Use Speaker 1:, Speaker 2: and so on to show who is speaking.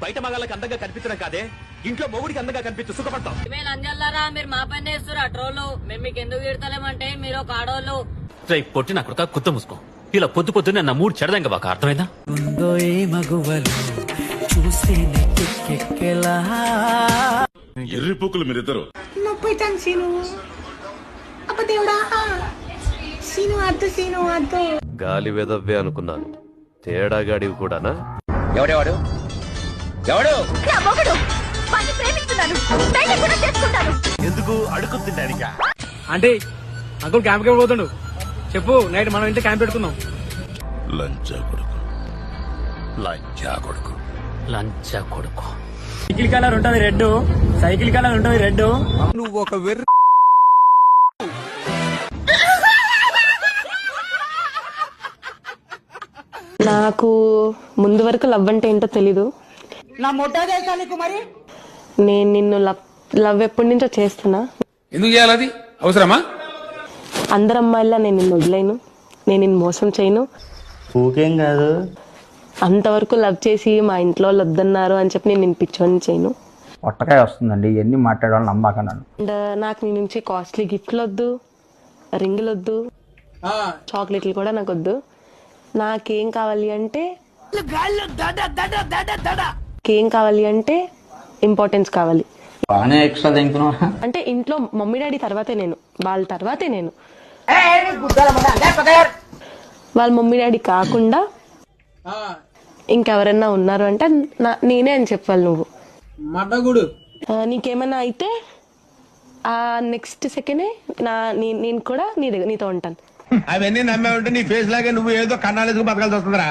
Speaker 1: బయట మగాళ్ళకి అందంగా కనిపించడం కాదే, ఇంట్లో మొగుడికి అందంగా కనిపించు సుఖపడతాం.
Speaker 2: మేము లంజల్లారా, మీరు మా పని చేస్తున్నారు ట్రోళ్ళు. మేము మీకు ఎందుకు తిడతలేమంటే మీరు ఒక ఆడోళ్ళు.
Speaker 3: పొట్టి నా కొడుక కుత్త మూసుకో. ఇలా పొద్దు పొద్దున్న నా మూడు చెడదంగా బాక అర్థమైందా?
Speaker 4: ఎర్రి పూకులు మీరిద్దరు.
Speaker 5: నొప్పితాను సీను. అబ్బ దేవుడా, సీను అద్దు, సీను అద్దు.
Speaker 6: గాలి వెదవ్వే అనుకున్నాను, తేడా గాడివి కూడానా?
Speaker 1: ఎవడెవడు ఎవడు
Speaker 5: నా మొగుడు వాడిని ప్రేమిస్తున్నాను, పెళ్లి కూడా చేసుకుంటాను.
Speaker 1: ఎందుకు అడుగుతుంటానిక?
Speaker 7: అంటే అంకుల్ క్యాంప్ కి పోతుండు. చెప్పు, నైట్ మనం ఇంటి క్యాంప్ పెట్టుకుందాం.
Speaker 4: లంచా కొడుకు, లంచా కొడుకు,
Speaker 3: లంచా కొడుకు.
Speaker 7: సైకిల్ కలర్ ఉంటది రెడ్, సైకిల్ కలర్ ఉంటది రెడ్.
Speaker 1: నువ్వు ఒక వెర్రి.
Speaker 8: నాకు ముందు వరకు లవ్ అంటే ఏంటో తెలీదు.
Speaker 5: నా మొట్ట తెలుసా నీకు మరి?
Speaker 8: నేను నిన్ను లవ్ ఎప్పటి నుంచో చేస్తున్నా.
Speaker 7: ఎందుకు చేయాలి? అది అవసరమా?
Speaker 8: అందరు అమ్మాయిలా నేను నిన్ను వదిలేను, నేను నిన్ను మోసం చేయను.
Speaker 9: ఊకేం కాదు,
Speaker 8: అంతవరకు లవ్ చేసి మా ఇంట్లో వాళ్ళు వద్దన్నారు అని చెప్పి నేను నిన్ను పిచ్చోని చేయను.
Speaker 9: ఒట్టకాయ వస్తుందండి, ఇవన్నీ మాట్లాడాలని నమ్మకన్నాను.
Speaker 8: అండ్ నాకు నీ నుంచి కాస్ట్లీ గిఫ్ట్లు వద్దు, రింగులు వద్దు, చాక్లెట్లు కూడా నాకు వద్దు. నాకేం కావాలి అంటే ఇంపార్టెన్స్ కావాలి.
Speaker 9: బాగానే ఎక్స్ట్రా తింటున్నా.
Speaker 8: అంటే ఇంట్లో మమ్మీ డాడీ తర్వాతే నేను, వాళ్ళ తర్వాతే నేను. వాళ్ళ మమ్మీ డాడీ కాకుండా ఇంకెవరన్నా ఉన్నారు అంటే నేనే అని చెప్పాలి నువ్వు. నీకేమన్నా అయితే ఆ నెక్స్ట్ సెకండే నేను కూడా నీతో ఉంటాను.
Speaker 1: అవన్నీ నమ్మే ఉంటే నీ ఫేస్ లాగే నువ్వు ఏదో కన్నాలేసుకు బతకాల్సి వస్తుందిరా.